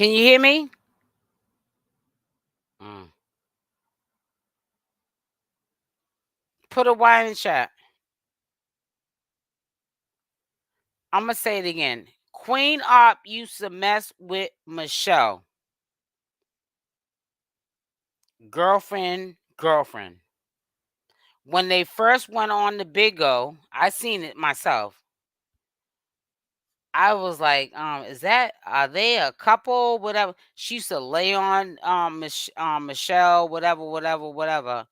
Can you hear me? Mm. Put a Y in the chat. I'm gonna say it again. Queen Opp used to mess with Michelle. Girlfriend. When they first went on the Big O, I seen it myself. I was like, are they a couple? Whatever. She used to lay on Michelle, whatever.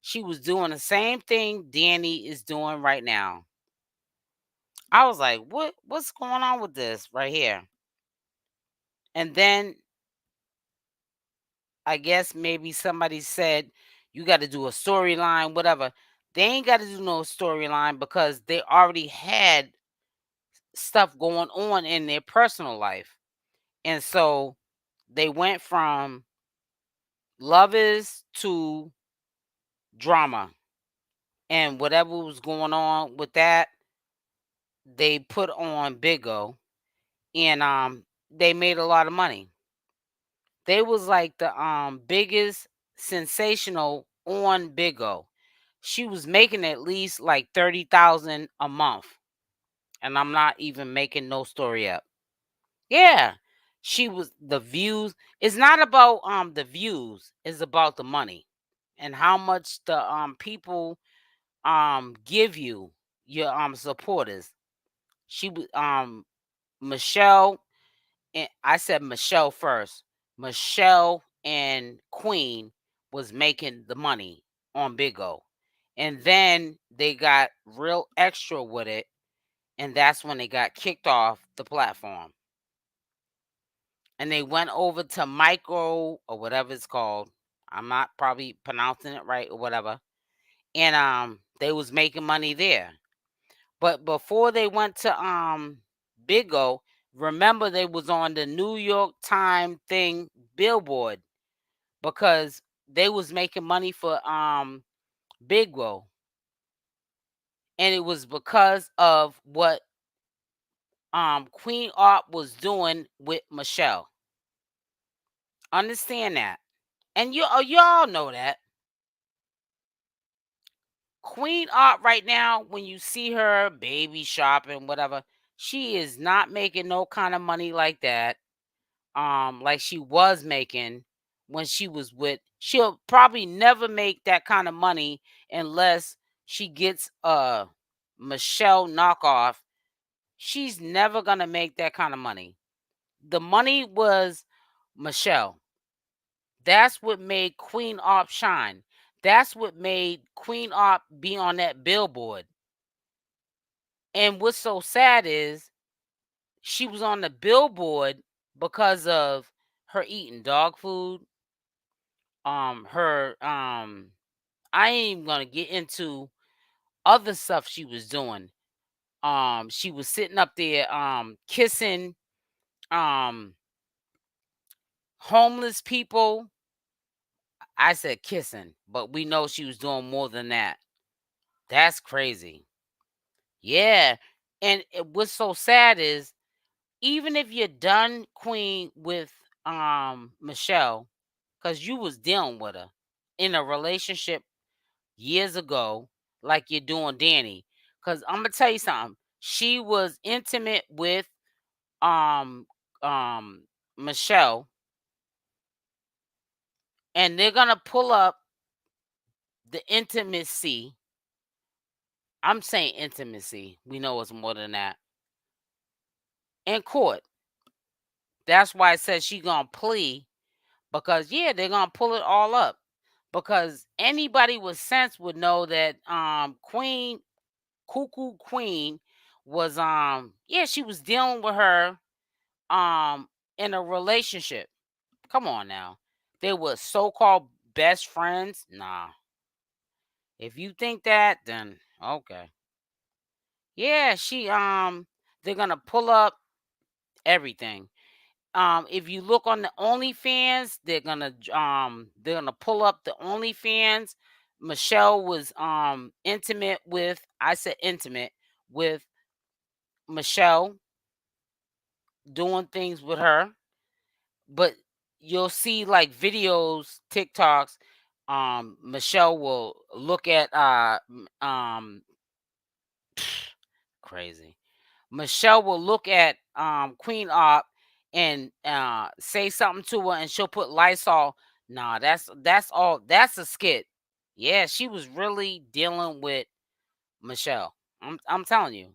She was doing the same thing Dani is doing right now. I was like, what's going on with this right here? And then I guess maybe somebody said you got to do a storyline, whatever. They ain't got to do no storyline because they already had stuff going on in their personal life. And so they went from lovers to drama. And whatever was going on with that, they put on Big O, and they made a lot of money. They was like the biggest sensational on Big O. She was making at least like 30,000 a month. And I'm not even making no story up. Yeah. She was the views. It's not about the views, it's about the money and how much the people give you, your supporters. She was Michelle, and I said Michelle first. Michelle and Queen was making the money on Big O. And then they got real extra with it. And that's when they got kicked off the platform. And they went over to Micro or whatever it's called. I'm not probably pronouncing it right or whatever. And they was making money there. But before they went to Big O, remember they was on the New York Times thing billboard because they was making money for Big O. And it was because of what Queen Opp was doing with Michelle. Understand that. And y'all know that. Queen Opp right now, when you see her baby shopping, whatever, she is not making no kind of money like that. Like she was making when she was with, she'll probably never make that kind of money unless she gets a Michelle knockoff. She's never gonna make that kind of money. The money was Michelle. That's what made Queen Opp shine. That's what made Queen Opp be on that billboard. And what's so sad is she was on the billboard because of her eating dog food. Her I ain't even gonna get into other stuff she was doing. She was sitting up there kissing um homeless people. I said kissing, but we know she was doing more than that. That's crazy. Yeah. And what's so sad is even if you're done Queen with Michelle, because you was dealing with her in a relationship years ago, like you're doing Dani. Because I'm gonna tell you something. She was intimate with um um Michelle, and they're gonna pull up the intimacy. I'm saying intimacy. We know it's more than that. In court. That's why it says she gonna plea because yeah, they're gonna pull it all up. Because anybody with sense would know that Queen Cuckoo Queen was yeah, she was dealing with her in a relationship. Come on now. They were so-called best friends. Nah. If you think that, then okay. Yeah, they're gonna pull up everything. If you look on the OnlyFans, they're gonna pull up the OnlyFans. Michelle was intimate with, I said intimate with Michelle, doing things with her. But you'll see like videos, TikToks. Michelle will look at crazy. Michelle will look at Queen Opp and say something to her, and she'll put Lysol. Nah, that's all. That's a skit. Yeah, she was really dealing with Michelle. I'm telling you.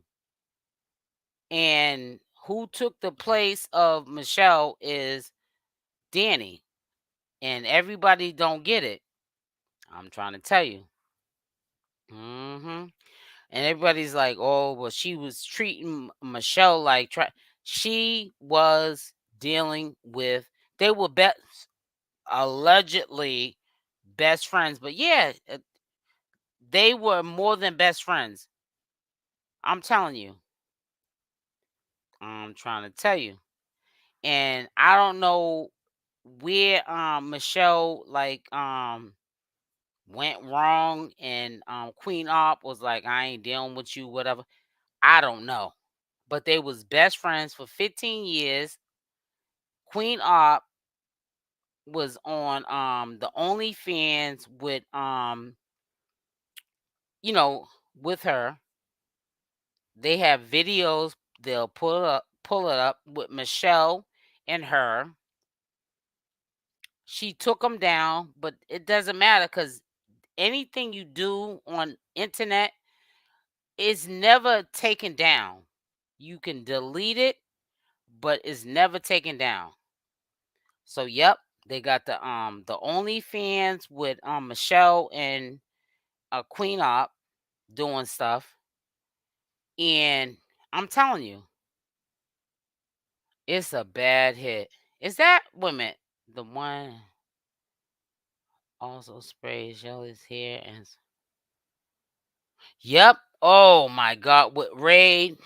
And who took the place of Michelle is Dani, and everybody don't get it. I'm trying to tell you. And everybody's like, "Oh, well, she was treating Michelle like she was dealing with." They were allegedly best friends, but yeah, they were more than best friends. I'm telling you. I'm trying to tell you. And I don't know where Michelle went wrong, and Queen Opp was like, "I ain't dealing with you," whatever. I don't know. But they was best friends for 15 years. Queen Opp was on the OnlyFans with you know with her. They have videos. They'll pull it up with Michelle and her. She took them down, but it doesn't matter because anything you do on internet is never taken down. You can delete it, but it's never taken down. So yep, they got the OnlyFans with Michelle and Queen Op doing stuff. And I'm telling you, it's a bad hit. Is that women the one also sprays Jelly's hair and yep. Oh my god, with Raid.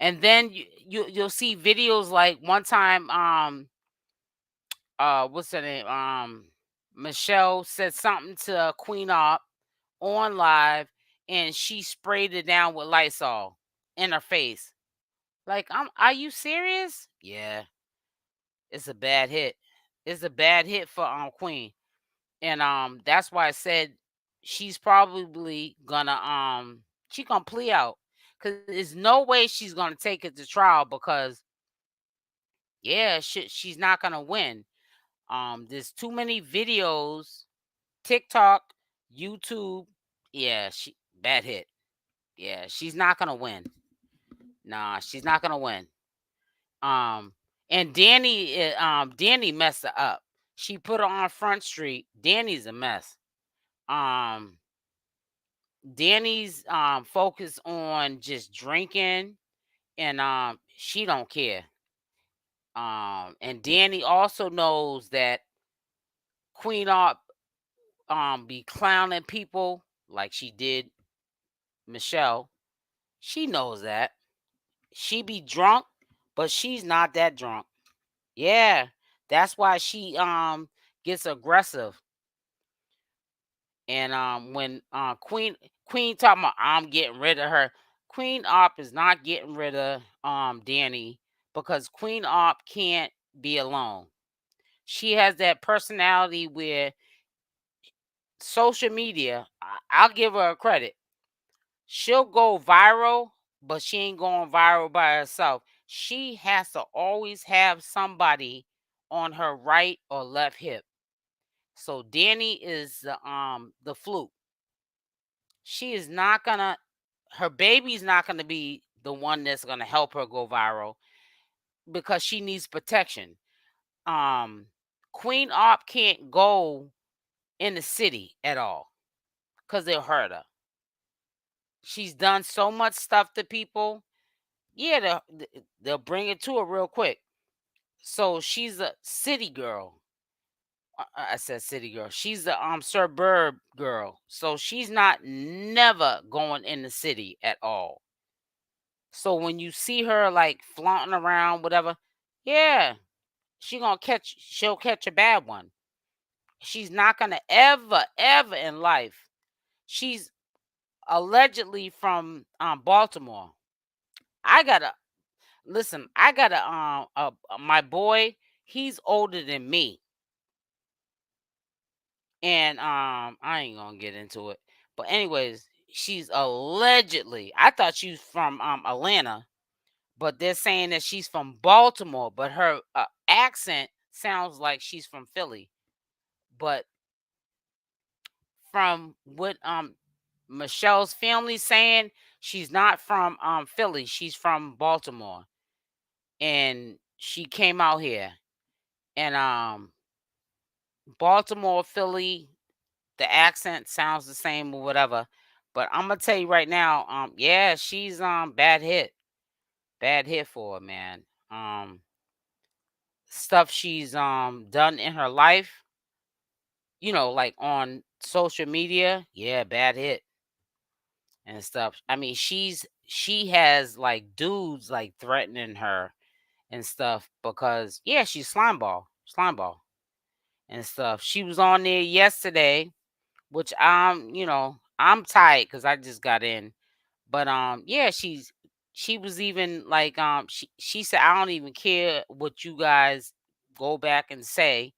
And then you'll see videos like one time what's her name? Michelle said something to Queen Op on live, and she sprayed it down with Lysol in her face. Like, are you serious? Yeah, it's a bad hit. It's a bad hit for Queen. And that's why I said she's probably gonna she gonna plea out. Cause there's no way she's gonna take it to trial because yeah, she's not gonna win. There's too many videos, TikTok, YouTube. Yeah, she bad hit. Yeah, she's not gonna win. Nah, she's not gonna win. Um, and Dani messed her up. She put her on Front Street. Dani's a mess. Um, Dani's focused on just drinking, and she don't care. And Dani also knows that Queen Art be clowning people like she did Michelle. She knows that. She be drunk, but she's not that drunk. Yeah. That's why she gets aggressive. And when Queen talking about I'm getting rid of her, Queen Op is not getting rid of Dani because Queen Op can't be alone. She has that personality where social media, I'll give her a credit. She'll go viral, but she ain't going viral by herself. She has to always have somebody on her right or left hip. So Dani is the fluke. She is not gonna her baby's not gonna be the one that's gonna help her go viral because she needs protection. Um Queen Op can't go in the city at all because they'll hurt her. She's done so much stuff to people. Yeah, they'll bring it to her real quick. So she's a city girl. I said city girl. She's the suburb girl. So she's not never going in the city at all. So when you see her like flaunting around, whatever, yeah, she'll catch a bad one. She's not gonna ever in life. She's allegedly from Baltimore. I gotta listen. I got my boy. He's older than me. And I ain't gonna get into it. But anyways, she's allegedly, I thought she was from Atlanta, but they're saying that she's from Baltimore, but her accent sounds like she's from Philly. But from what Michelle's family saying, she's not from Philly, she's from Baltimore. And she came out here. And Baltimore, Philly, the accent sounds the same or whatever. But I'm gonna tell you right now, yeah, she's bad hit. Bad hit for her, man. Stuff she's done in her life, like on social media, yeah, bad hit and stuff. I mean, she has like dudes like threatening her and stuff because yeah, she's slimeball and stuff. She was on there yesterday, which I'm tired because I just got in. But yeah, she was even like she said, I don't even care what you guys go back and say,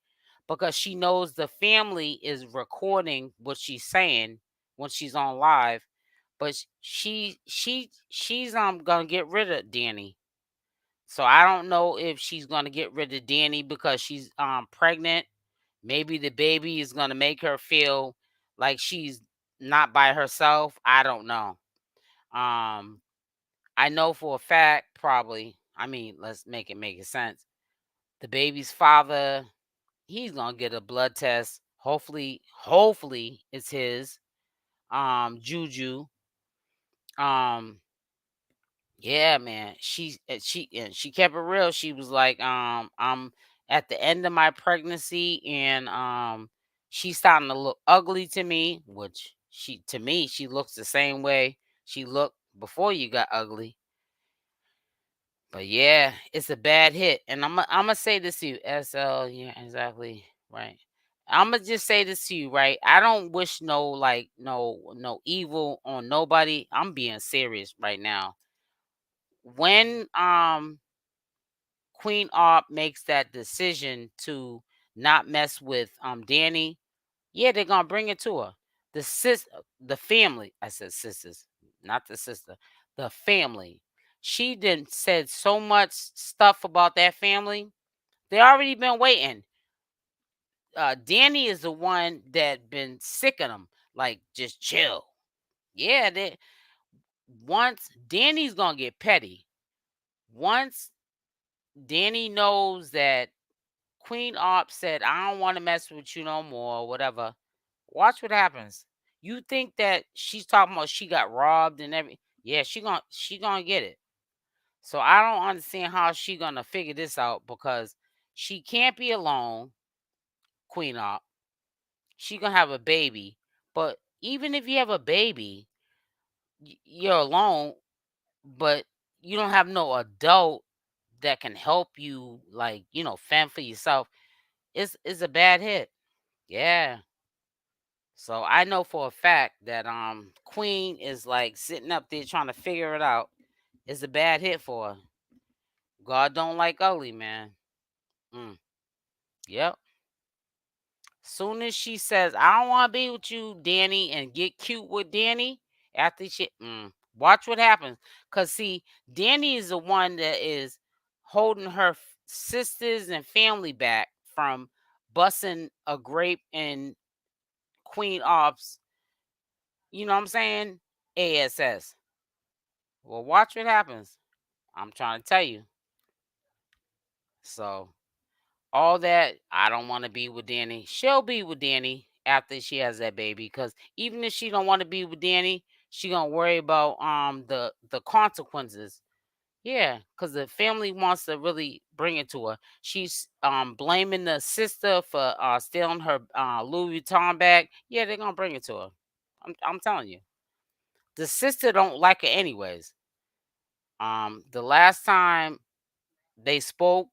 because she knows the family is recording what she's saying when she's on live. But she's gonna get rid of Dani. So I don't know if she's gonna get rid of Dani because she's pregnant. Maybe the baby is gonna make her feel like she's not by herself. I don't know. Um, I know for a fact, probably. I mean, let's make it sense. The baby's father, he's gonna get a blood test. Hopefully, it's his. Juju. Um, yeah, man. She kept it real. She was like, I'm at the end of my pregnancy, and she's starting to look ugly to me, which to me, she looks the same way she looked before you got ugly. But yeah, it's a bad hit. And I'm gonna say this to you, SL. Yeah, exactly. Right. I'm gonna just say this to you, right? I don't wish no evil on nobody. I'm being serious right now. When Queen Opp makes that decision to not mess with Dani, yeah, they're gonna bring it to her. The family. I said sisters, not the sister. The family. She didn't said so much stuff about that family. They already been waiting. Dani is the one that been sick of them. Like, just chill. Yeah, they once Dani's gonna get petty. Once Dani knows that Queen Opp said, I don't want to mess with you no more, or whatever. Watch what happens. You think that she's talking about she got robbed and every yeah, she gonna get it. So I don't understand how she gonna figure this out because she can't be alone, Queen Opp. She gonna have a baby. But even if you have a baby, you're alone, but you don't have no adult that can help you, like, fend for yourself. It's a bad hit. Yeah. So I know for a fact that Queen is like sitting up there trying to figure it out. It's a bad hit for her. God don't like ugly, man. Mm. Yep. Soon as she says, I don't want to be with you, Dani, and get cute with Dani, after watch what happens. Cause see, Dani is the one that is holding her sisters and family back from busting a grape in Queen Ops, you know what I'm saying? ASS. Well, watch what happens. I'm trying to tell you. So, all that, I don't want to be with Dani. She'll be with Dani after she has that baby. Because even if she don't want to be with Dani, she gonna worry about the consequences. Yeah, because the family wants to really bring it to her. She's blaming the sister for stealing her Louis Vuitton bag. Yeah, they're gonna bring it to her. I'm telling you. The sister don't like her anyways. The last time they spoke,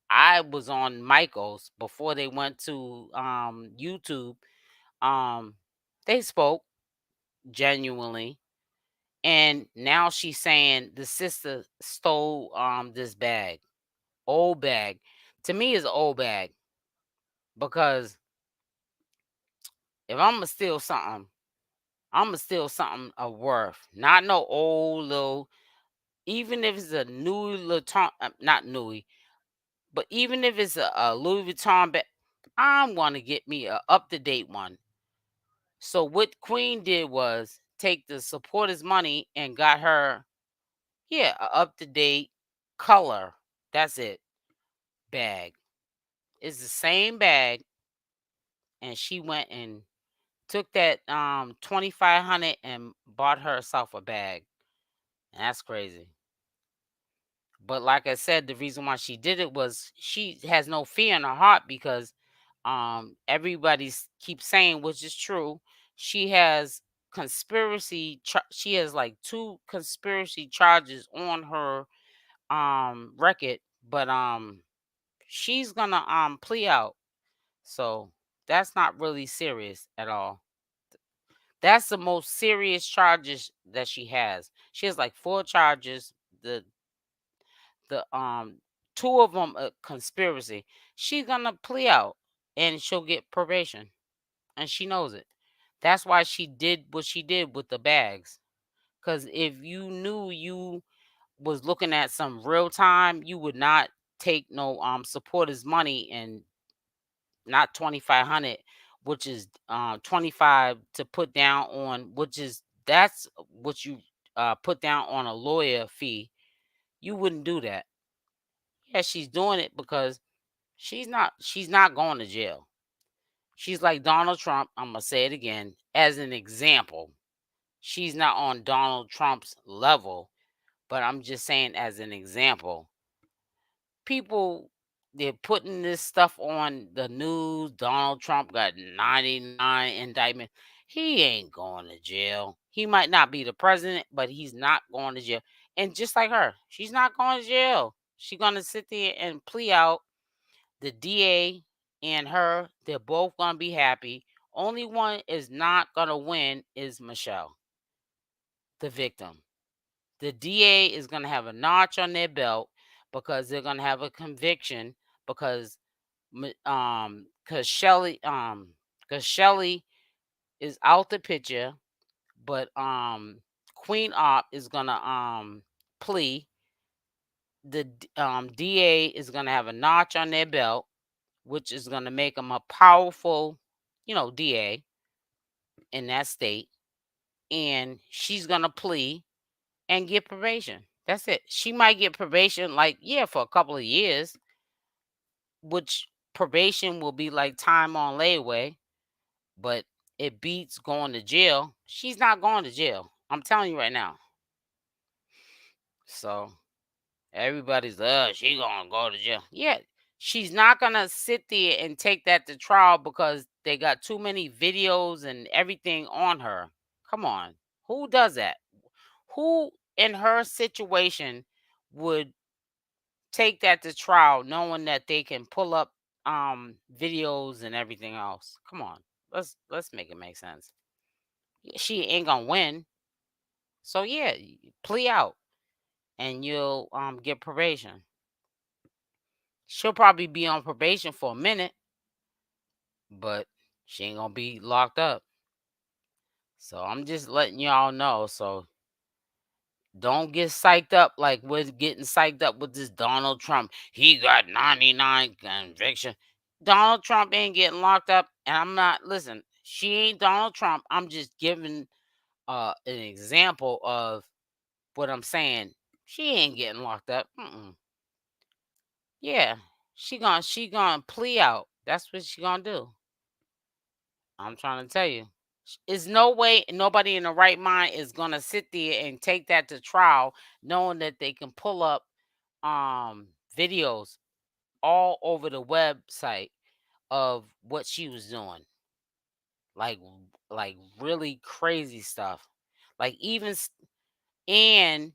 I was on Michael's before they went to YouTube. Um, they spoke genuinely, and now she's saying the sister stole this bag, old bag. To me, it's an old bag because if I'm gonna steal something, I'm gonna steal something of worth, not no old little. Even if it's a Louis Vuitton, not Louis, but even if it's a Louis Vuitton bag, I'm gonna get me a up to date one. So what Queen did was take the supporter's money and got her, yeah, a up to date color. That's it. Bag. It's the same bag, and she went and took that 2,500 and bought herself a bag. And that's crazy. But like I said, the reason why she did it was she has no fear in her heart because everybody keeps saying, which is true, she has she has like two conspiracy charges on her record, but she's gonna plea out. So that's not really serious at all. That's the most serious charges that she has. She has like four charges. The two of them a conspiracy. She's gonna plea out and she'll get probation, and she knows it. That's why she did what she did with the bags. Cause if you knew you was looking at some real time, you would not take no supporters money and not 2,500, which is 25 to put down on, which is that's what you put down on a lawyer fee. You wouldn't do that. Yeah, she's doing it because she's not going to jail. She's like Donald Trump. I'm gonna say it again as an example. She's not on Donald Trump's level, but I'm just saying as an example. People, they're putting this stuff on the news. Donald Trump got 99 indictments. He ain't going to jail. He might not be the president, but he's not going to jail. And just like her, she's not going to jail. She's gonna sit there and plea out. The DA and her, they're both gonna be happy. Only one is not gonna win is Michelle, the victim. The DA is gonna have a notch on their belt because they're gonna have a conviction because because Shelly is out the picture, but Queen Opp is gonna plea. The DA is gonna have a notch on their belt, which is going to make him a powerful, DA in that state. And she's going to plea and get probation. That's it. She might get probation, like, yeah, for a couple of years, which probation will be like time on layaway, but it beats going to jail. She's not going to jail. I'm telling you right now. So everybody's, she gonna go to jail. Yeah, she's not gonna sit there and take that to trial because they got too many videos and everything on her. Come on, who does that? Who in her situation would take that to trial knowing that they can pull up videos and everything else? Come on, let's make it make sense. She ain't gonna win, so yeah, plea out and you'll get probation. She'll probably be on probation for a minute, but she ain't gonna be locked up. So I'm just letting y'all know. So don't get psyched up like we're getting psyched up with this Donald Trump. He got 99 conviction. Donald Trump ain't getting locked up, and I'm not. Listen, she ain't Donald Trump. I'm just giving an example of what I'm saying. She ain't getting locked up. Yeah, she gonna plea out. That's what she gonna do. I'm trying to tell you. Is no way nobody in the right mind is gonna sit there and take that to trial knowing that they can pull up videos all over the website of what she was doing. Like like really crazy stuff. Like and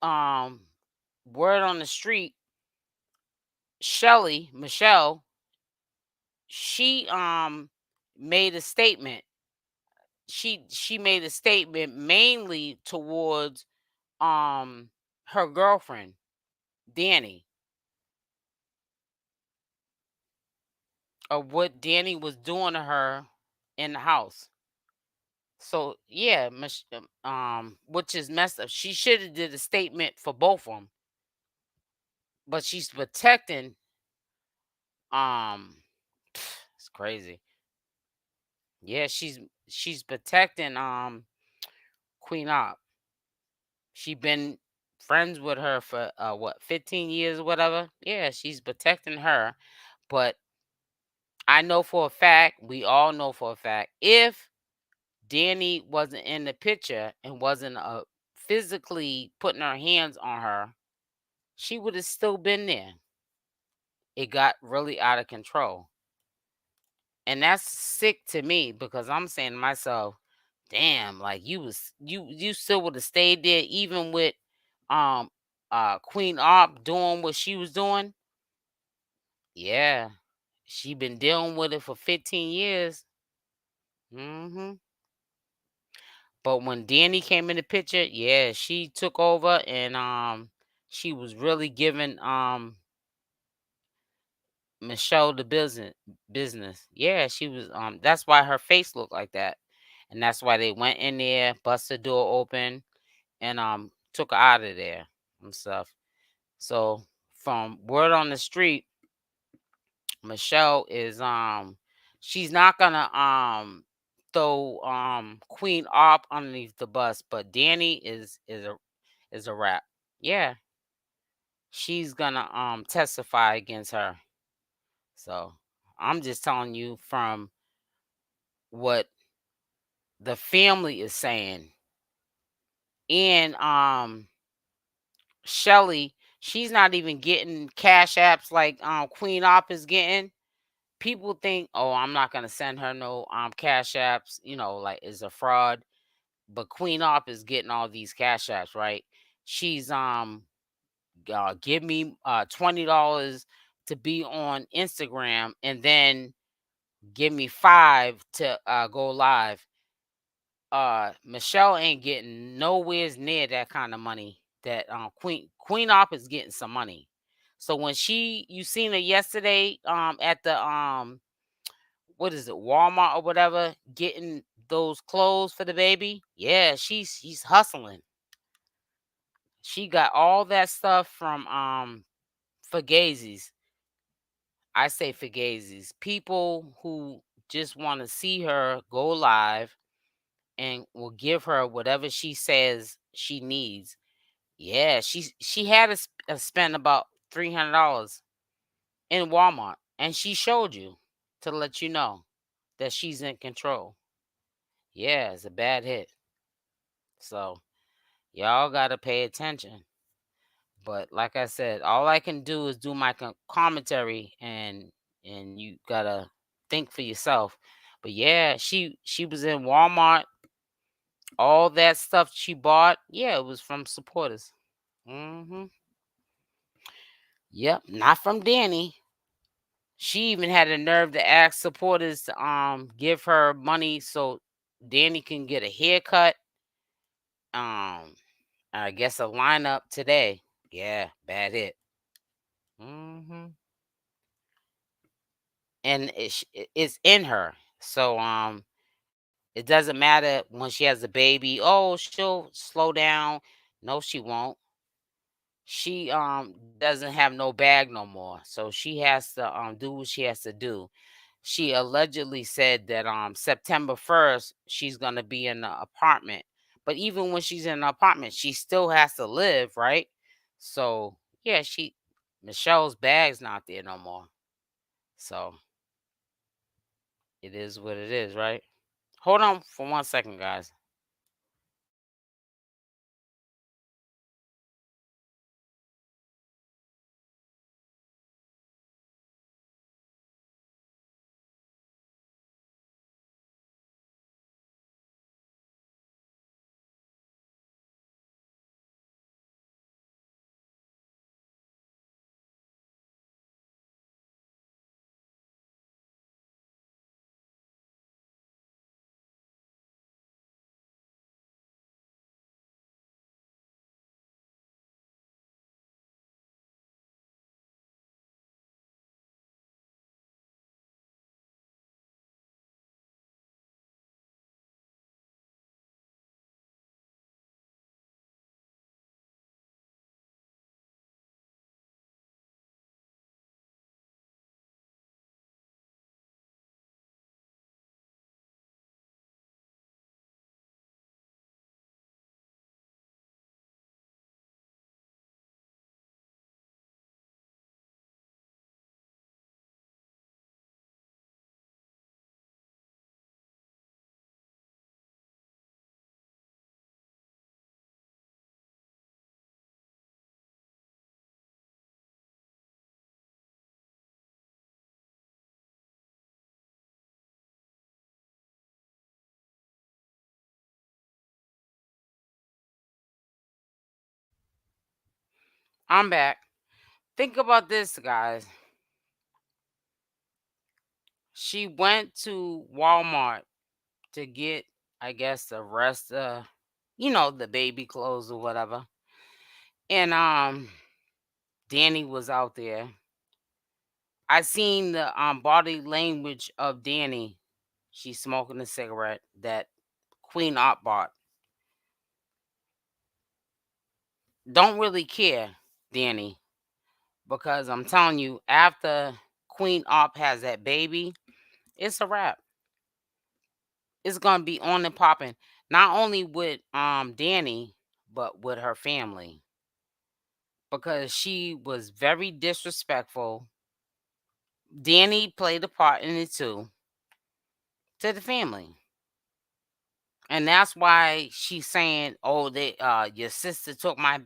um word on the street, Michelle, she made a statement. She made a statement mainly towards her girlfriend, Dani. of what Danny was doing to her in the house. So yeah, which is messed up. She should have did a statement for both of them, but she's protecting. Um, it's crazy. Yeah, she's protecting Queen Opp. She been friends with her for what 15 years or whatever. Yeah, she's protecting her, but I know for a fact, we all know for a fact, if Danny wasn't in the picture and wasn't physically putting her hands on her, she would have still been there. It got really out of control. And that's sick to me because I'm saying to myself, damn, like you still would have stayed there even with um Queen Opp doing what she was doing. Yeah. She been dealing with it for 15 years. Hmm. But when Danny came in the picture, yeah, she took over and she was really giving Michelle the business. Yeah, she was that's why her face looked like that. And that's why they went in there, busted the door open, and took her out of there and stuff. So from word on the street, Michelle is she's not gonna throw Queen Opp underneath the bus, but Danny is a wrap. Yeah, she's gonna testify against her. So I'm just telling you from what the family is saying. And Shelly, she's not even getting cash apps like Queen Op is getting. People think, oh, I'm not gonna send her no cash apps, like is a fraud. But Queen Op is getting all these cash apps, right? She's give me $20 to be on Instagram and then give me five to go live. Michelle ain't getting nowheres near that kind of money that Queen Op is getting some money. So when you seen her yesterday at the what is it, Walmart or whatever, getting those clothes for the baby. Yeah, she's hustling. She got all that stuff from Fugazis. I say Fugazis. People who just want to see her go live and will give her whatever she says she needs. Yeah, she had to spend about $300 in Walmart, and she showed you to let you know that she's in control. Yeah, it's a bad hit. So y'all gotta pay attention. But like I said, all I can do is do my commentary, and you gotta think for yourself. But yeah, she was in Walmart. All that stuff she bought, yeah, it was from supporters. Hmm. Yep, not from Danny. She even had the nerve to ask supporters to give her money so Danny can get a haircut. I guess a lineup today. Yeah, bad hit. Hmm. And it's in her. So it doesn't matter when she has a baby. Oh, she'll slow down. No, she won't. She doesn't have no bag no more. So she has to do what she has to do. She allegedly said that September 1st she's gonna be in the apartment. But even when she's in the apartment, she still has to live, right? So yeah, Michelle's bag's not there no more. So it is what it is, right? Hold on for 1 second, guys. I'm back. Think about this, guys. She went to Walmart to get, I guess, the rest of, the baby clothes or whatever. And Dani was out there. I seen the body language of Dani. She's smoking a cigarette that Queen Opp bought. Don't really care, Dani, because I'm telling you, after Queen Opp has that baby, it's a wrap. It's gonna be on and popping. Not only with Dani, but with her family. Because she was very disrespectful. Dani played a part in it too, to the family. And that's why she's saying, "Oh, your sister took my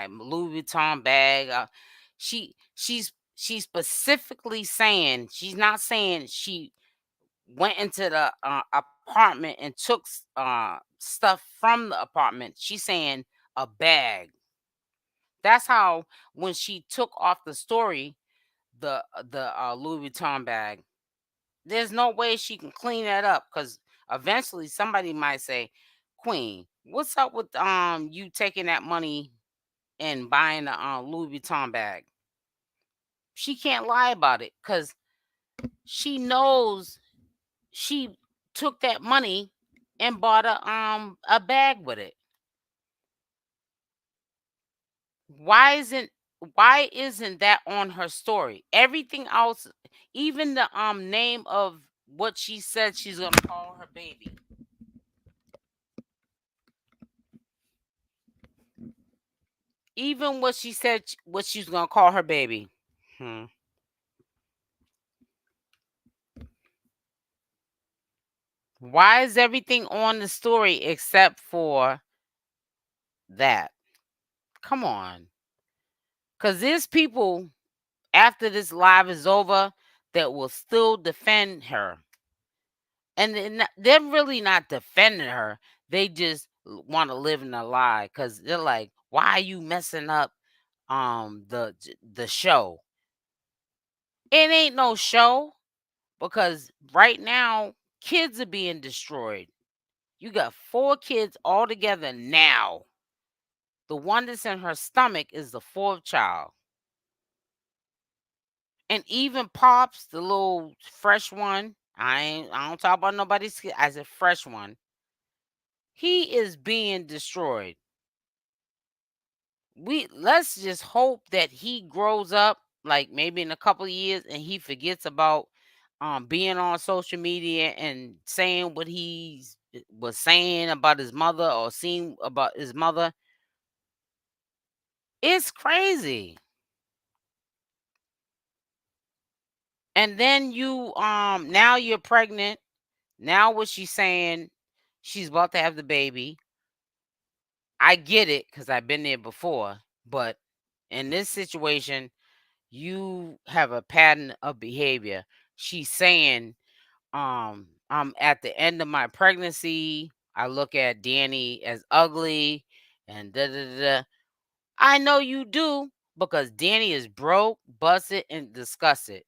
Louis Vuitton bag." She's specifically saying, she's not saying she went into the apartment and took stuff from the apartment. She's saying a bag. That's how, when she took off the story, the Louis Vuitton bag. There's no way she can clean that up, because eventually somebody might say, "Queen, what's up with you taking that money and buying a Louis Vuitton bag?" She can't lie about it, because she knows she took that money and bought a bag with it. Why isn't why isn't that on her story? Everything else, even the name of what she said she's gonna call her baby. Even what she said, what she's gonna call her baby. Hmm. Why is everything on the story except for that? Come on. Because there's people after this live is over that will still defend her. And they're really not defending her. They just want to live in a lie, because they're like, "Why are you messing up the show?" It ain't no show, because right now kids are being destroyed. You got 4 kids all together now. The one that's in her stomach is the fourth child. And even Pops, the little fresh one, I don't talk about nobody's kid, I said fresh one. He is being destroyed. Let's just hope that he grows up, like maybe in a couple of years, and he forgets about being on social media and saying what he was saying about his mother, or seeing about his mother. It's crazy. And then now you're pregnant. Now what she's saying, she's about to have the baby. I get it, because I've been there before, but in this situation, you have a pattern of behavior. She's saying, I'm at the end of my pregnancy. I look at Dani as ugly and da da da. Da. I know you do, because Dani is broke, busted, and disgusted.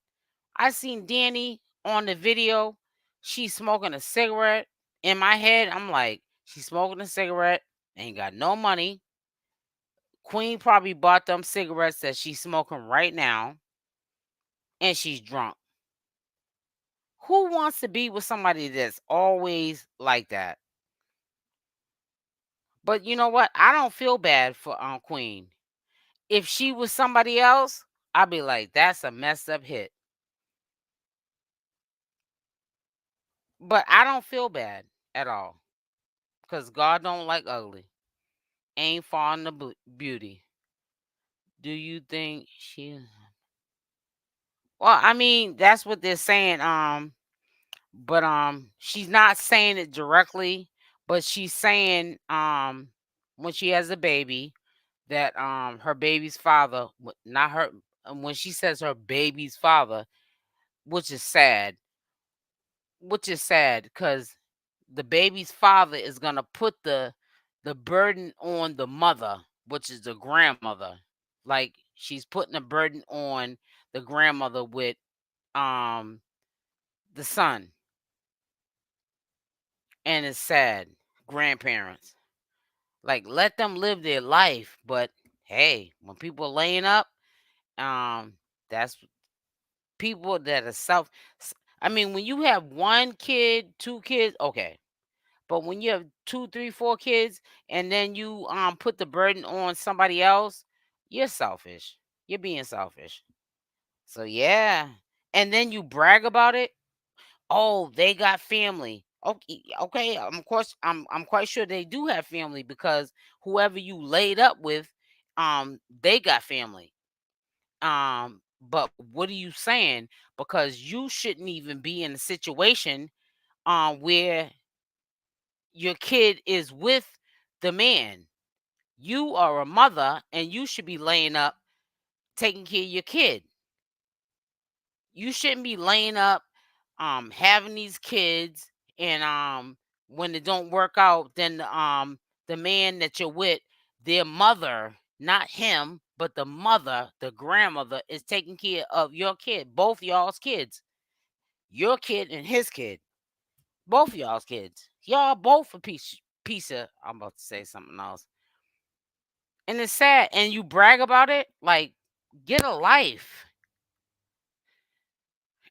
I seen Dani on the video. She's smoking a cigarette. In my head, I'm like, she's smoking a cigarette, ain't got no money. Queen probably bought them cigarettes that she's smoking right now, and she's drunk. Who wants to be with somebody that's always like that? But you know what? I don't feel bad for Queen. If she was somebody else, I'd be like, that's a messed up hit. But I don't feel bad at all, because God don't like ugly. Ain't fond of beauty. Do you think she? Well, I mean, that's what they're saying. But she's not saying it directly, but she's saying when she has a baby, that her baby's father, not her, when she says her baby's father, which is sad, because the baby's father is gonna put the burden on the mother, which is the grandmother. Like she's putting a burden on the grandmother with um the son, and it's sad. Grandparents. Like let them live their life, but hey, when people are laying up, um, that's people that are I mean, when you have one kid, two kids, okay. But when you have two, three, four kids, and then you put the burden on somebody else, you're selfish. You're being selfish. So yeah. And then you brag about it. Oh, they got family. Okay, okay. Of course, I'm quite sure they do have family because whoever you laid up with, they got family. But what are you saying? Because you shouldn't even be in a situation where your kid is with the man. You are a mother and you should be laying up taking care of your kid. You shouldn't be laying up having these kids, and when it don't work out, then the man that you're with, their mother, not him, but the mother, the grandmother, is taking care of your kid, both y'all's kids, your kid and his kid, both y'all's kids. Y'all both a piece of, I'm about to say something else. And it's sad. And you brag about it, like get a life.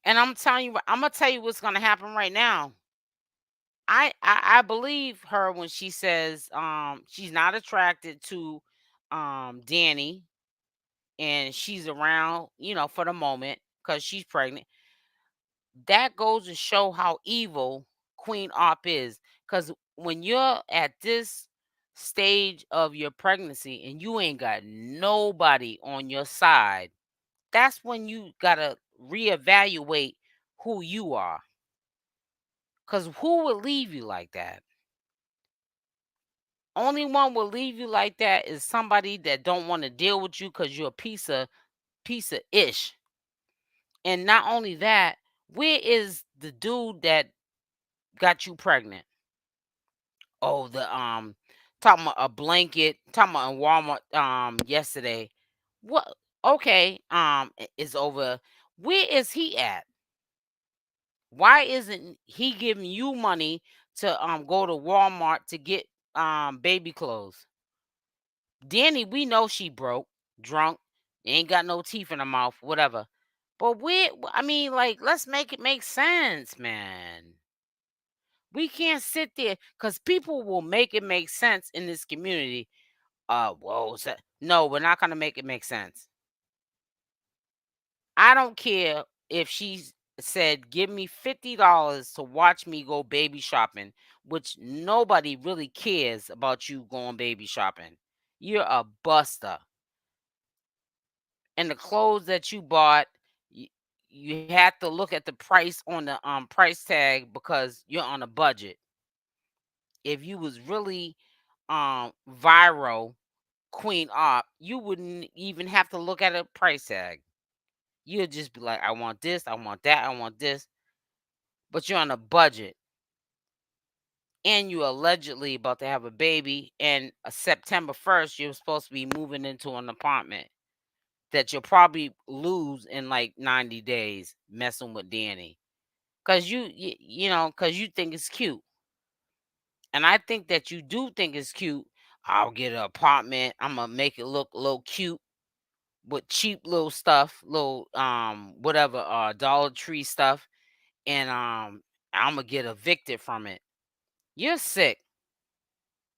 And I'm telling you, I'm gonna tell you what's gonna happen right now. I believe her when she says she's not attracted to Dani, and she's around, for the moment because she's pregnant. That goes to show how evil Queen Opp is. Because when you're at this stage of your pregnancy and you ain't got nobody on your side, that's when you gotta reevaluate who you are. Because who would leave you like that? Only one will leave you like that is somebody that don't want to deal with you because you're a piece of ish. And not only that, where is the dude that got you pregnant? Oh, the talking about a blanket, talking about in Walmart yesterday. What okay, is over. Where is he at? Why isn't he giving you money to go to Walmart to get baby clothes? Danny, we know she broke, drunk, ain't got no teeth in her mouth, whatever. But I mean, like, let's make it make sense, man. We can't sit there because people will make it make sense in this community. Whoa, no, we're not gonna make it make sense. I don't care if she said, "Give me $50 to watch me go baby shopping," which nobody really cares about you going baby shopping. You're a buster. And the clothes that you bought, you, you have to look at the price on the price tag because you're on a budget. If you was really viral Queen Op, you wouldn't even have to look at a price tag. You'd just be like, I want this, I want that, I want this. But you're on a budget. And you allegedly about to have a baby. And September 1st, you're supposed to be moving into an apartment that you'll probably lose in like 90 days messing with Danny. Cause cause you think it's cute. And I think that you do think it's cute. I'll get an apartment. I'm gonna make it look a little cute with cheap little stuff, little whatever Dollar Tree stuff, and I'm gonna get evicted from it. You're sick.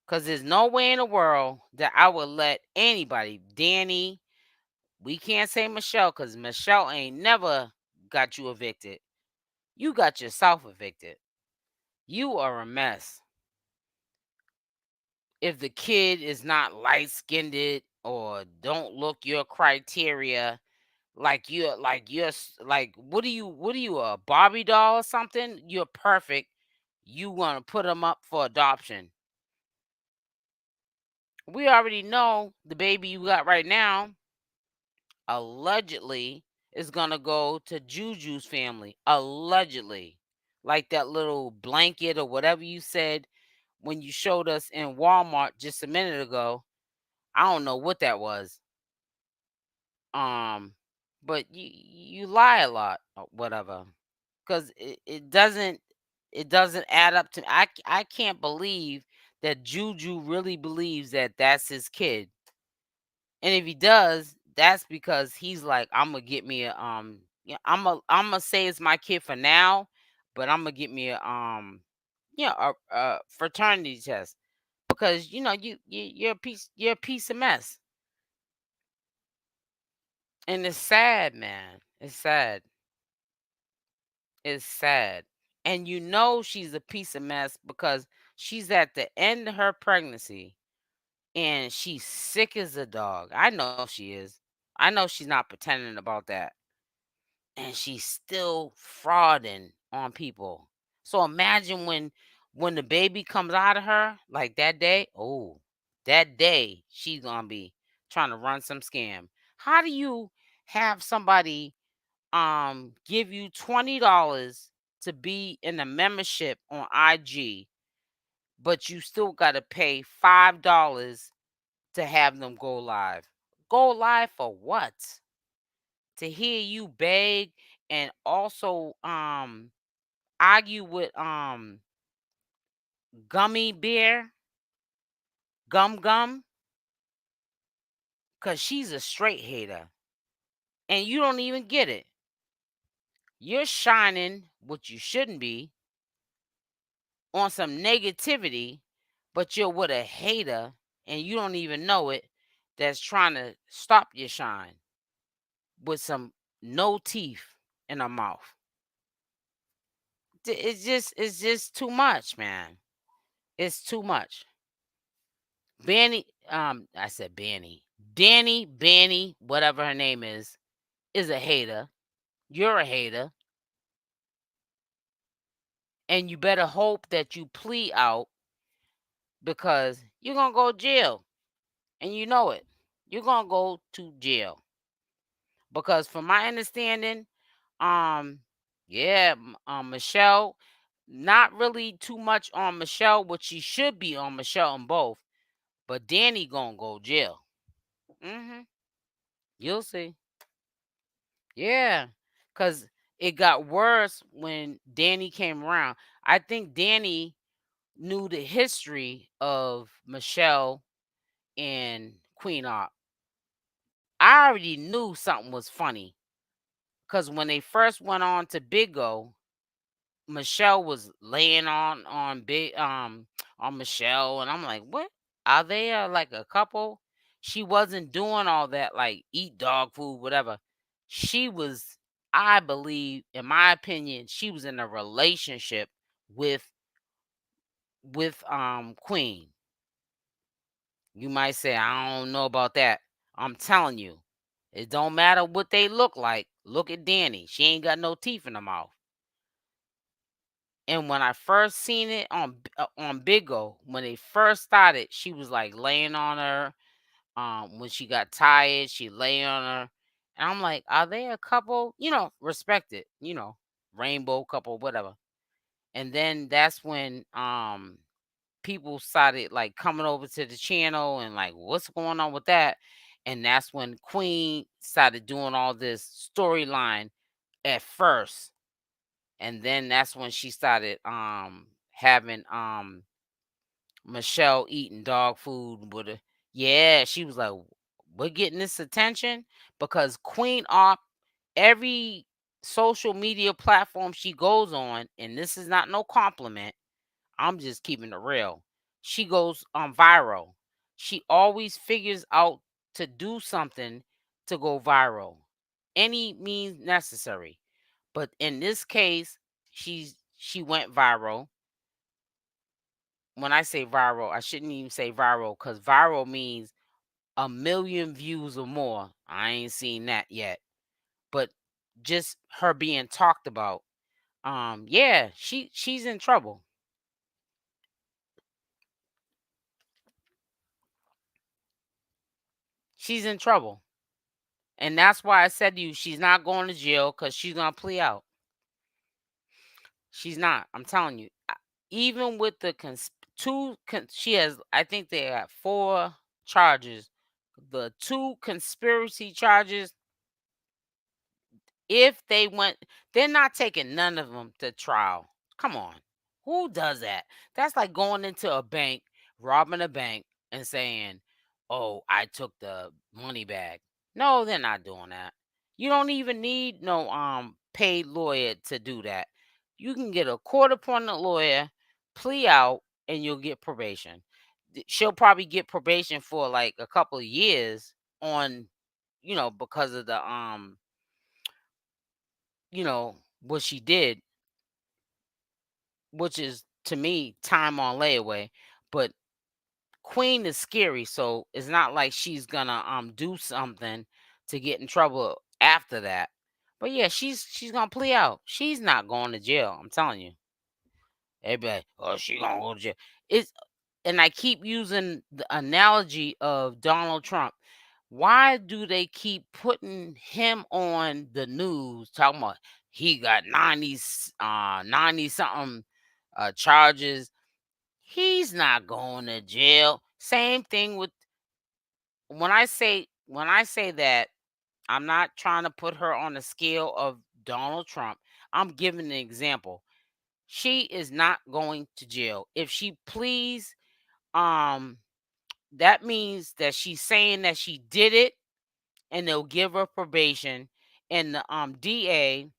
Cause there's no way in the world that I would let anybody, Danny, we can't say Michelle, cause Michelle ain't never got you evicted. You got yourself evicted. You are a mess. If the kid is not light skinned or don't look your criteria, like what are you, a Barbie doll or something? You're perfect. You want to put them up for adoption. We already know the baby you got right now allegedly is gonna go to Juju's family. Allegedly. Like that little blanket or whatever you said when you showed us in Walmart just a minute ago. I don't know what that was. Um, but you lie a lot or whatever, because it doesn't add up to I can't believe that Juju really believes that that's his kid. And if he does, that's because he's like, I'm gonna get me a yeah, I'm gonna say it's my kid for now, but I'm gonna get me a yeah, a fraternity test because you're a piece of mess, and it's sad, man. It's sad. It's sad, and she's a piece of mess because she's at the end of her pregnancy and she's sick as a dog. I know she is. I know she's not pretending about that. And she's still frauding on people. So imagine when the baby comes out of her, like that day, oh, that day she's gonna be trying to run some scam. How do you have somebody give you $20 to be in a membership on IG, but you still gotta pay $5 to have them go live? Go live for what? To hear you beg and also argue with Gummy Bear, Gum Gum, cuz she's a straight hater and you don't even get it. You're shining what you shouldn't be on some negativity, but you're with a hater and you don't even know it, that's trying to stop your shine with some no teeth in her mouth. It's just too much, man. It's too much. Banny, I said Banny. Danny, Banny, whatever her name is a hater. You're a hater, and you better hope that you plea out because you're gonna go to jail, and you know it. You're gonna go to jail because, from my understanding, um, yeah, Michelle, not really too much on Michelle, which she should be on Michelle on both, but Danny gonna go jail. Hmm. You'll see. Yeah, cause it got worse when Danny came around. I think Danny knew the history of Michelle and Queen Opp. I already knew something was funny, cause when they first went on to Big O, Michelle was laying on big on Michelle, and I'm like, what? Are they like a couple? She wasn't doing all that like eat dog food, whatever. She was, I believe, in my opinion, she was in a relationship with Queen. You might say, I don't know about that. I'm telling you, it don't matter what they look like. Look at Danny. She ain't got no teeth in her mouth. And when I first seen it on Big O, when they first started, she was like laying on her. When she got tired, she lay on her, and I'm like, are they a couple? Respect it. Rainbow couple, whatever. And then that's when people started like coming over to the channel and like, what's going on with that? And that's when Queen started doing all this storyline at first, and then that's when she started having Michelle eating dog food with her. Yeah, she was like, we're getting this attention because Queen Opp, every social media platform she goes on, and this is not no compliment, I'm just keeping it real, she goes viral. She always figures out to do something to go viral, any means necessary. But in this case, she went viral. When I say viral, I shouldn't even say viral because viral means a million views or more. I ain't seen that yet. But just her being talked about. Yeah, she's in trouble. She's in trouble. And that's why I said to you, she's not going to jail because she's gonna plea out. She's not. I'm telling you. Even with the she has. I think they have 4 charges. The 2 conspiracy charges. If they went, they're not taking none of them to trial. Come on. Who does that? That's like going into a bank, robbing a bank, and saying, "Oh, I took the money bag." No, they're not doing that. You don't even need no paid lawyer to do that. You can get a court appointed lawyer, plea out, and you'll get probation. She'll probably get probation for like a couple of years on, because of the what she did, which is to me time on layaway. But Queen is scary, so it's not like she's gonna do something to get in trouble after that. But yeah, she's gonna plea out. She's not going to jail. I'm telling you. Everybody, oh, she gonna go to jail. It's and I keep using the analogy of Donald Trump. Why do they keep putting him on the news talking about he got 90 something charges? He's not going to jail. Same thing with when I say that, I'm not trying to put her on the scale of Donald Trump. I'm giving an example. She is not going to jail. If she please, um that means that she's saying that she did it, and they'll give her probation, and the DA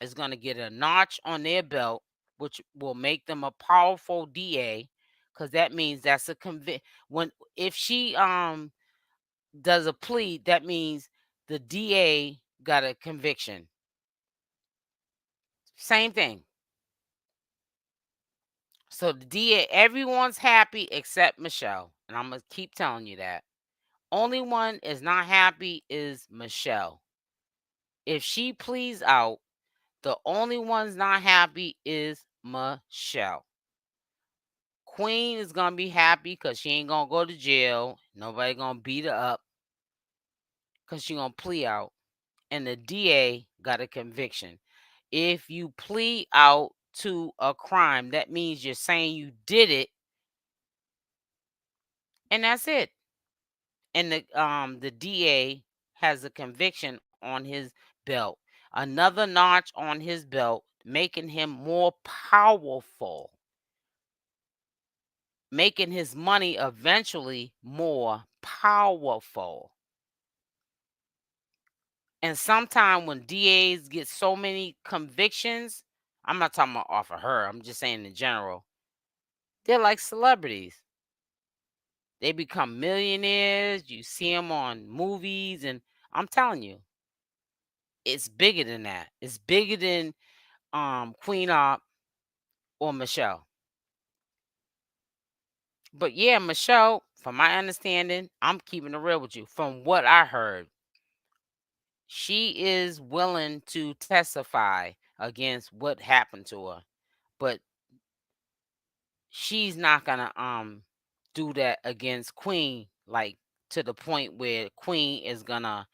is going to get a notch on their belt, which will make them a powerful DA, because that means that's a convict. When if she does a plea, that means the DA got a conviction. Same thing. So the DA, everyone's happy except Michelle, and I'm gonna keep telling you that. Only one is not happy is Michelle. If she pleads out, the only one's not happy is Michelle. Queen is gonna be happy because she ain't gonna go to jail. Nobody gonna beat her up because she gonna plea out. And the DA got a conviction. If you plea out to a crime, that means you're saying you did it, and that's it. And the DA has a conviction on his belt. Another notch on his belt, making him more powerful, making his money eventually more powerful. And sometimes when DAs get so many convictions, I'm not talking about off of her, I'm just saying in general, they're like celebrities. They become millionaires. You see them on movies, and I'm telling you, it's bigger than that. It's bigger than Queen Opp or Michelle. But yeah, Michelle, from my understanding, I'm keeping it real with you. From what I heard, she is willing to testify against what happened to her. But she's not gonna do that against Queen, like to the point where Queen is gonna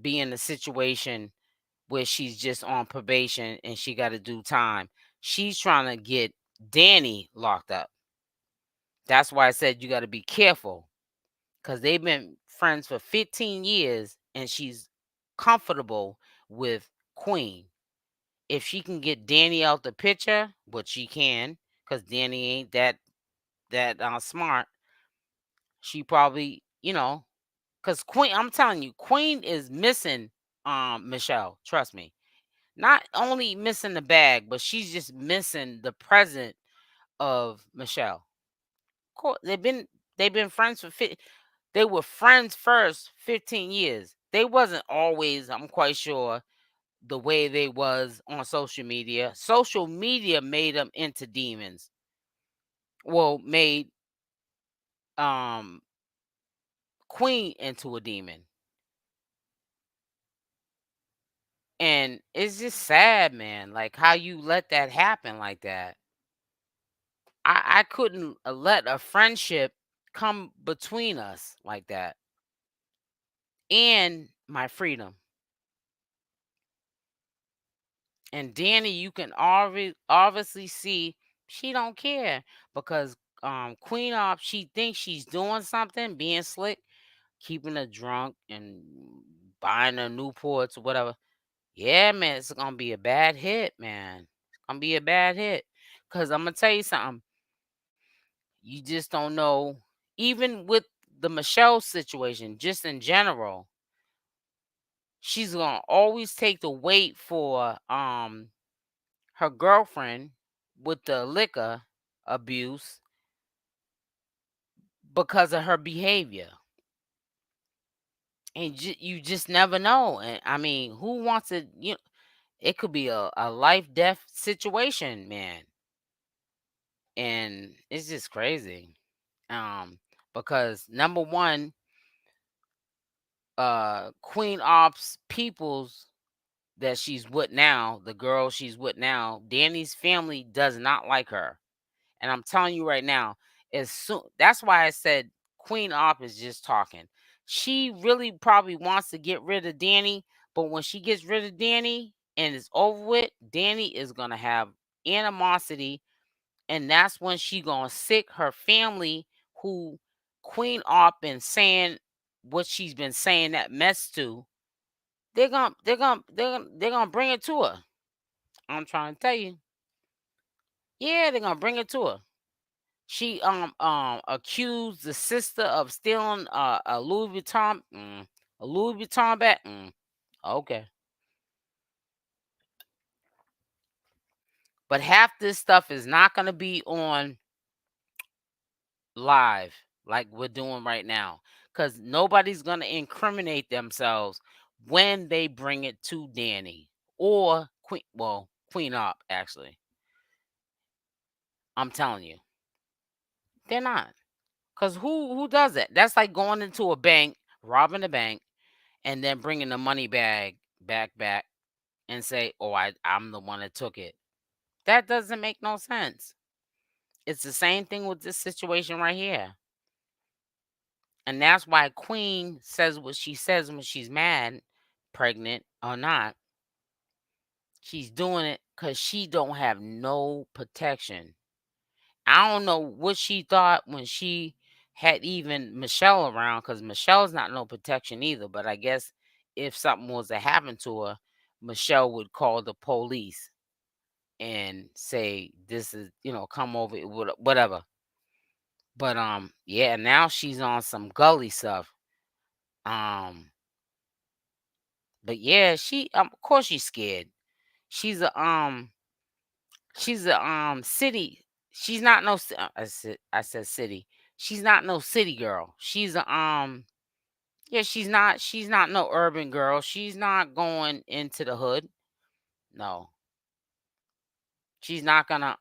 be in a situation where she's just on probation and she got to do time. She's trying to get Dani locked up. That's why I said you got to be careful, because they've been friends for 15 years and she's comfortable with Queen. If she can get Dani out the picture, which she can, because Dani ain't that smart, she probably, because Queen, I'm telling you, Queen is missing Michelle. Trust me. Not only missing the bag, but she's just missing the present of Michelle. Course, they've been friends for they were friends first 15 years. They wasn't always, I'm quite sure, the way they was on social media. Social media made them into demons. Well, made um Queen into a demon. And it's just sad, man, like how you let that happen like that. I couldn't let a friendship come between us like that and my freedom. And Dani, you can obviously see she don't care, because Queen Off, she thinks she's doing something, being slick, keeping her drunk and buying the Newports or whatever. Yeah, man, it's gonna be a bad hit, man. It's gonna be a bad hit. Cause I'm gonna tell you something. You just don't know. Even with the Michelle situation, just in general, she's gonna always take the weight for her girlfriend with the liquor abuse because of her behavior. And you just never know. And I mean, who wants to, it could be a life death situation, man. And it's just crazy. Um, because number one, Queen Ops peoples that she's with now, the girl she's with now, Danny's family does not like her. And I'm telling you right now, as soon that's why I said Queen Opp is just talking. She really probably wants to get rid of Danny, but when she gets rid of Danny and it's over with, Danny is gonna have animosity, and that's when she gonna sick her family, who Queen Opp been saying what she's been saying that mess to. They're gonna bring it to her. I'm trying to tell you. Yeah, they're gonna bring it to her. She accused the sister of stealing a Louis Vuitton, a Louis Vuitton bag. Okay, but half this stuff is not gonna be on live like we're doing right now, because nobody's gonna incriminate themselves when they bring it to Danny or Queen. Well, Queen Op actually. I'm telling you, they're not. Cause who does that? That's like going into a bank, robbing a bank, and then bringing the money bag back and say, "Oh, I'm the one that took it." That doesn't make no sense. It's the same thing with this situation right here. And that's why Queen says what she says when she's mad, pregnant or not. She's doing it because she don't have no protection. I don't know what she thought when she had even Michelle around, because Michelle's not no protection either. But I guess if something was to happen to her, Michelle would call the police and say, "This is, come over, whatever." But yeah, now she's on some gully stuff. Um, but yeah, she of course she's scared. She's a city. She's not no. I said city. She's not no city girl. She's a yeah. She's not no urban girl. She's not going into the hood. No, she's not gonna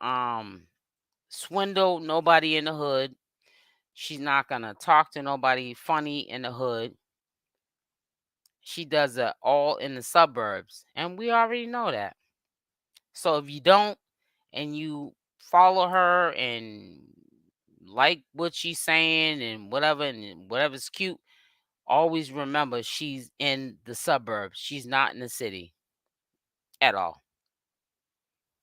swindle nobody in the hood. She's not gonna talk to nobody funny in the hood. She does it all in the suburbs, and we already know that. So if you don't, and you follow her and like what she's saying and whatever's cute, always remember she's in the suburbs. She's not in the city at all.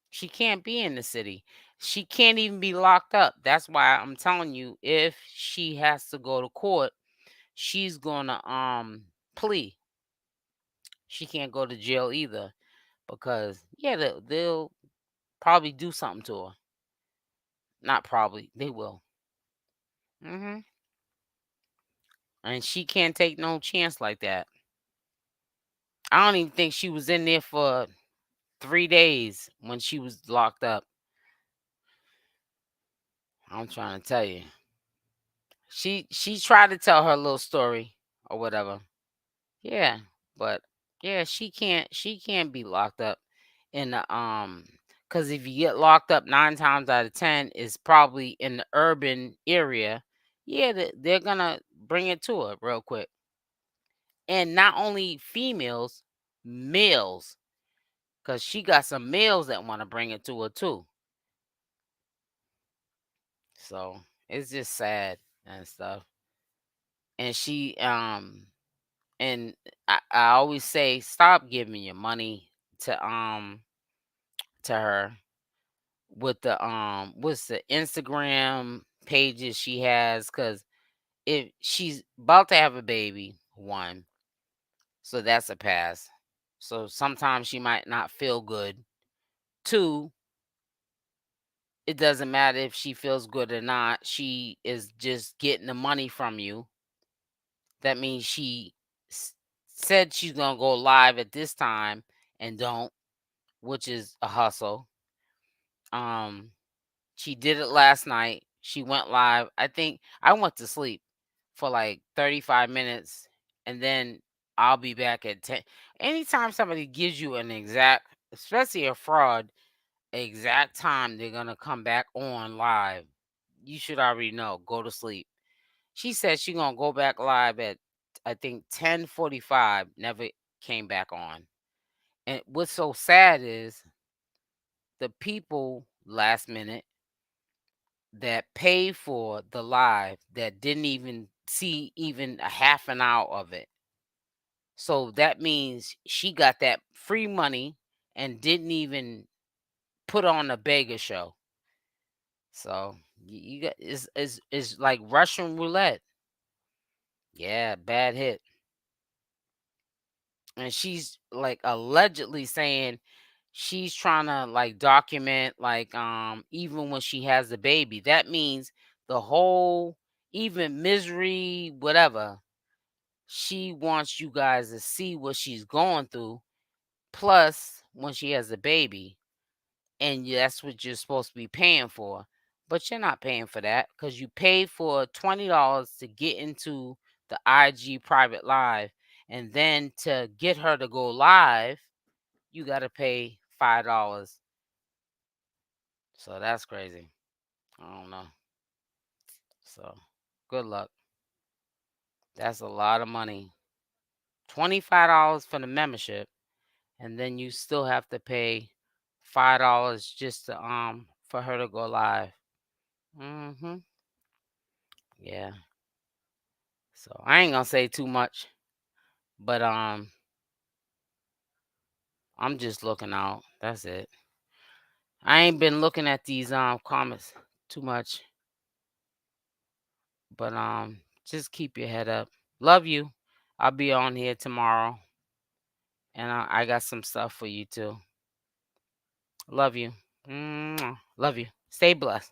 She can't be in the city. She can't even be locked up. That's why I'm telling you, if she has to go to court, she's gonna plea. She can't go to jail either, because yeah, they'll probably do something to her. Not probably, they will. hmm And she can't take no chance like that. I don't even think she was in there for 3 days when she was locked up. I'm trying to tell you. She tried to tell her little story or whatever. Yeah, but yeah, she can't be locked up in the because if you get locked up 9 times out of 10, is probably in the urban area. Yeah, they're gonna bring it to her real quick. And not only females, males, because she got some males that want to bring it to her too. So it's just sad and stuff. And and I always say, stop giving your money to her with the what's the Instagram pages she has, because if she's about to have a baby, one, So that's a pass. So sometimes she might not feel good. Two, it doesn't matter if she feels good or not. She is just getting the money from you. That means she s- said she's going to go live at this time and don't, which is a hustle. Um, she did it last night. She went live. I think I went to sleep for like 35 minutes and then I'll be back at 10. Anytime somebody gives you an exact, especially a fraud, exact time they're going to come back on live, you should already know. Go to sleep. She said she going to go back live at I think 10:45, never came back on. And what's so sad is the people last minute that paid for the live that didn't even see even a half an hour of it. So that means she got that free money and didn't even put on a beggar show. So you got is like Russian roulette. Yeah, bad hit. And she's like allegedly saying she's trying to like document like even when she has the baby. That means the whole even misery whatever. She wants you guys to see what she's going through plus when she has a baby, and that's what you're supposed to be paying for. But you're not paying for that because you paid for $20 to get into the IG private live, and then to get her to go live, you got to pay $5. So that's crazy. I don't know. So good luck. That's a lot of money. $25 for the membership, and then you still have to pay $5 just to for her to go live. Mhm. Yeah. So I ain't gonna say too much, but I'm just looking out. That's it. I ain't been looking at these comments too much, but just keep your head up. Love you. I'll be on here tomorrow, and I got some stuff for you too. Love you. Mwah. Love you. Stay blessed.